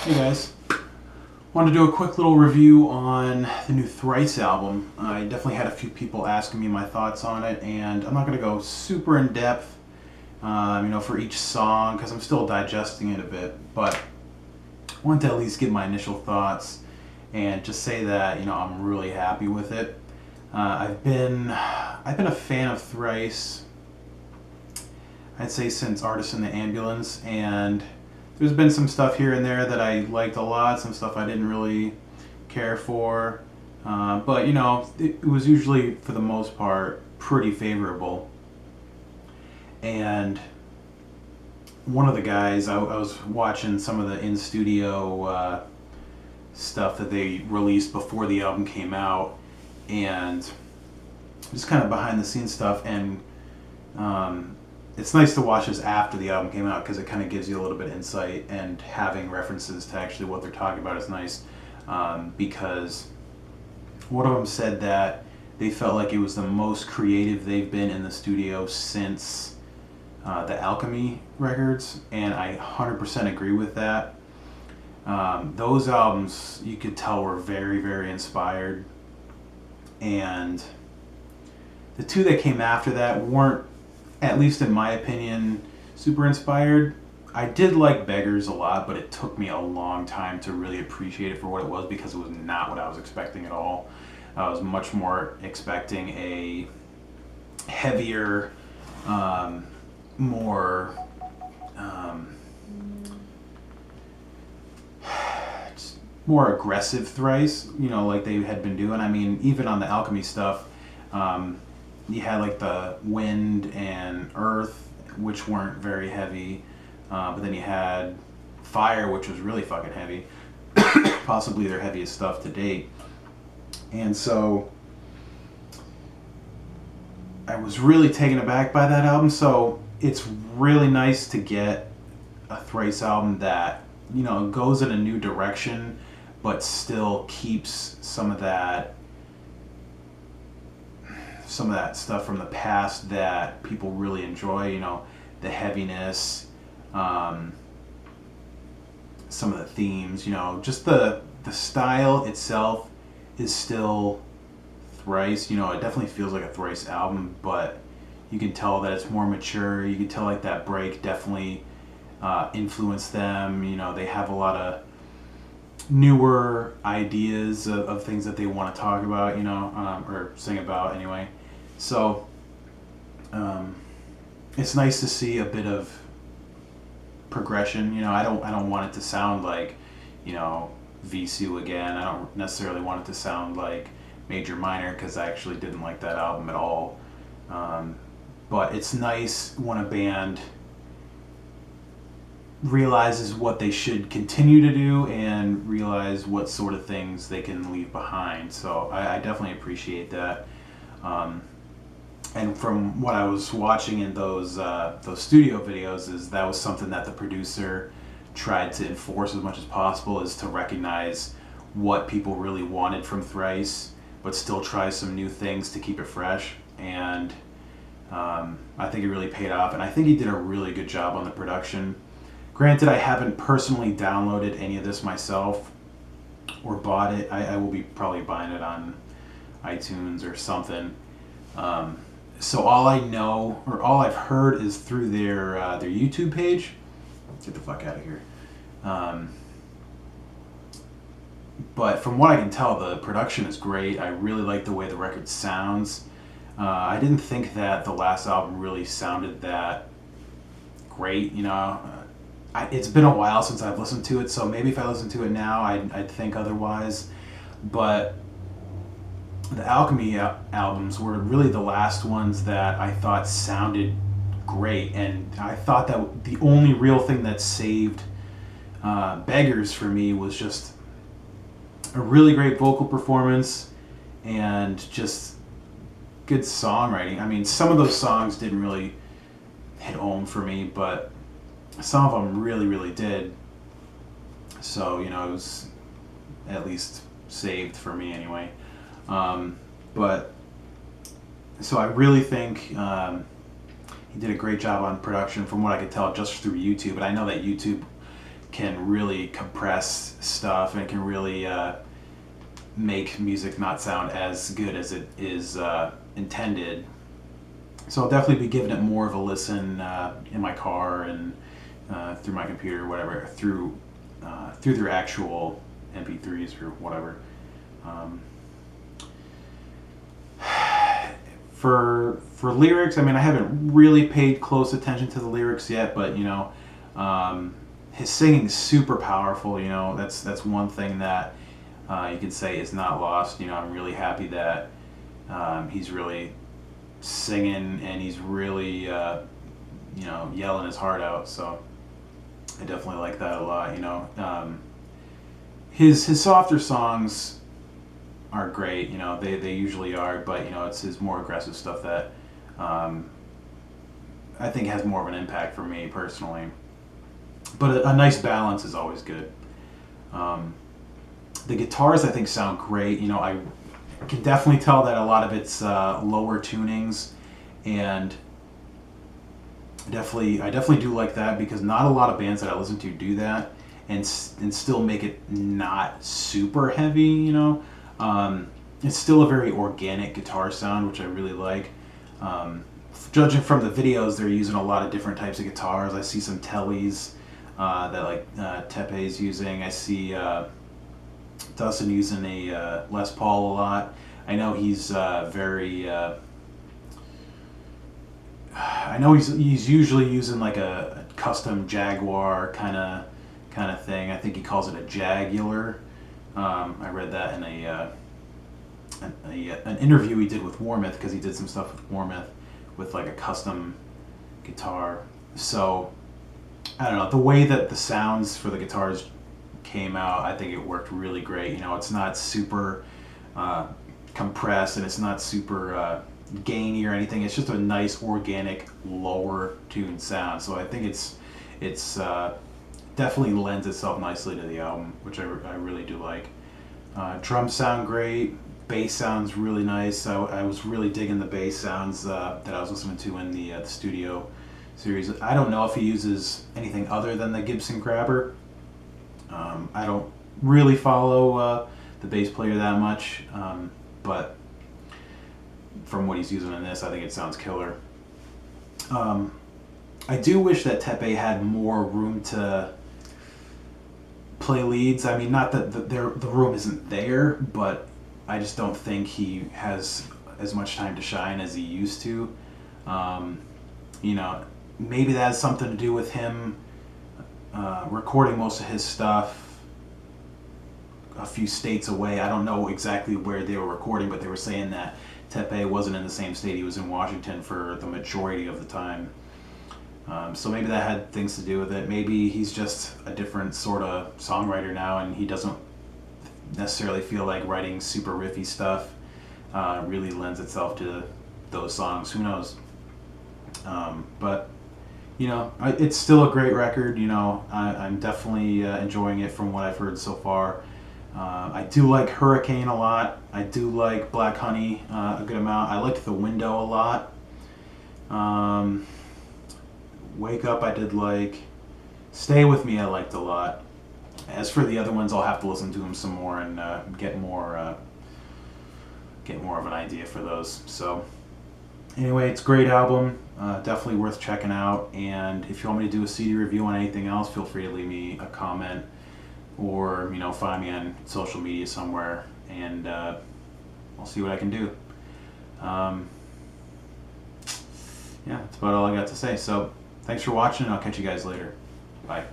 Hey guys, wanted to do a quick little review on the new Thrice album. I definitely had a few people asking me my thoughts on it, and I'm not going to go super in depth, for each song because I'm still digesting it a bit. But I wanted to at least give my initial thoughts and just say that I'm really happy with it. I've been a fan of Thrice, I'd say, since Artist in the Ambulance, and there's been some stuff here and there that I liked a lot, some stuff I didn't really care for. But it was usually, for the most part, pretty favorable. And one of the guys, I was watching some of the in studio stuff that they released before the album came out, and just kind of behind the scenes stuff. And it's nice to watch this after the album came out because it kind of gives you a little bit of insight, and having references to actually what they're talking about is nice, because one of them said that they felt like it was the most creative they've been in the studio since the Alchemy records, and I 100% agree with that. Those albums, you could tell, were very, very inspired, and the two that came after that weren't, at least in my opinion, super inspired. I did like Beggars a lot, but it took me a long time to really appreciate it for what it was because it was not what I was expecting at all. I was much more expecting a heavier, more more aggressive Thrice, like they had been doing. I mean, even on the Alchemy stuff, you had like the Wind and Earth, which weren't very heavy, but then you had Fire, which was really fucking heavy, possibly their heaviest stuff to date. And so I was really taken aback by that album. So it's really nice to get a Thrice album that goes in a new direction, but still keeps some of that stuff from the past that people really enjoy. The heaviness, some of the themes. Just the style itself is still Thrice. It definitely feels like a Thrice album, but you can tell that it's more mature. You can tell like that break definitely influenced them. They have a lot of newer ideas of things that they want to talk about, or sing about anyway. So it's nice to see a bit of progression. I don't want it to sound like, Visu again. I don't necessarily want it to sound like Major Minor, because I actually didn't like that album at all. But it's nice when a band realizes what they should continue to do and realize what sort of things they can leave behind. So I definitely appreciate that. And from what I was watching in those studio videos, is that was something that the producer tried to enforce as much as possible, is to recognize what people really wanted from Thrice, but still try some new things to keep it fresh. And I think it really paid off, and I think he did a really good job on the production. Granted, I haven't personally downloaded any of this myself or bought it. I will be probably buying it on iTunes or something. So all I know, or all I've heard, is through their YouTube page. Get the fuck out of here. But from what I can tell, the production is great. I really like the way the record sounds. I didn't think that the last album really sounded that great. It's been a while since I've listened to it, so maybe if I listen to it now, I'd think otherwise. But the Alchemy albums were really the last ones that I thought sounded great, and I thought that the only real thing that saved Beggars for me was just a really great vocal performance and just good songwriting. I mean, some of those songs didn't really hit home for me, but some of them really, really did. So, it was at least saved for me anyway. But so I really think he did a great job on production, from what I could tell just through YouTube. And I know that YouTube can really compress stuff and can really make music not sound as good as it is intended. So I'll definitely be giving it more of a listen in my car and through my computer, whatever, through their actual MP3s or whatever. For lyrics, I mean, I haven't really paid close attention to the lyrics yet, but you know, his singing is super powerful. You know, that's one thing that you can say is not lost. You know, I'm really happy that he's really singing and he's really you know, yelling his heart out. So I definitely like that a lot. You know, his softer songs are great. You know, they usually are, but you know, it's his more aggressive stuff that I think has more of an impact for me personally. But a nice balance is always good. The guitars I think sound great. You know, I can definitely tell that a lot of it's lower tunings, and I definitely do like that, because not a lot of bands that I listen to do that and still make it not super heavy. You know, it's still a very organic guitar sound, which I really like. Judging from the videos, they're using a lot of different types of guitars. I see some Tellys that like Tepe's using. I see Dustin using a Les Paul a lot. I know he's very. I know he's usually using like a custom Jaguar kind of thing. I think he calls it a Jagular. I read that in an interview he did with Warmouth, because he did some stuff with Warmouth with like a custom guitar. So I don't know, the way that the sounds for the guitars came out, I think it worked really great. You know, it's not super compressed, and it's not super gainy or anything. It's just a nice organic lower tuned sound. So I think it's definitely lends itself nicely to the album, which I really do like. Drums sound great. Bass sounds really nice. I was really digging the bass sounds that I was listening to in the studio series. I don't know if he uses anything other than the Gibson Grabber. I don't really follow the bass player that much, but from what he's using in this, I think it sounds killer. I do wish that Tepe had more room to play leads. I mean, not that the room isn't there, but I just don't think he has as much time to shine as he used to. You know, maybe that has something to do with him recording most of his stuff a few states away. I don't know exactly where they were recording, but they were saying that Tepe wasn't in the same state. He was in Washington for the majority of the time. So maybe that had things to do with it. Maybe he's just a different sort of songwriter now, and he doesn't necessarily feel like writing super riffy stuff really lends itself to those songs. Who knows? But you know, it's still a great record. You know, I'm definitely enjoying it from what I've heard so far. I do like Hurricane a lot. I do like Black Honey a good amount. I like The Window a lot. Wake Up I did like. Stay With Me I liked a lot. As for the other ones, I'll have to listen to them some more and get more of an idea for those. So anyway, it's a great album. Definitely worth checking out. And if you want me to do a CD review on anything else, feel free to leave me a comment, or you know, find me on social media somewhere, and I'll see what I can do. Yeah, that's about all I got to say. So thanks for watching, and I'll catch you guys later. Bye.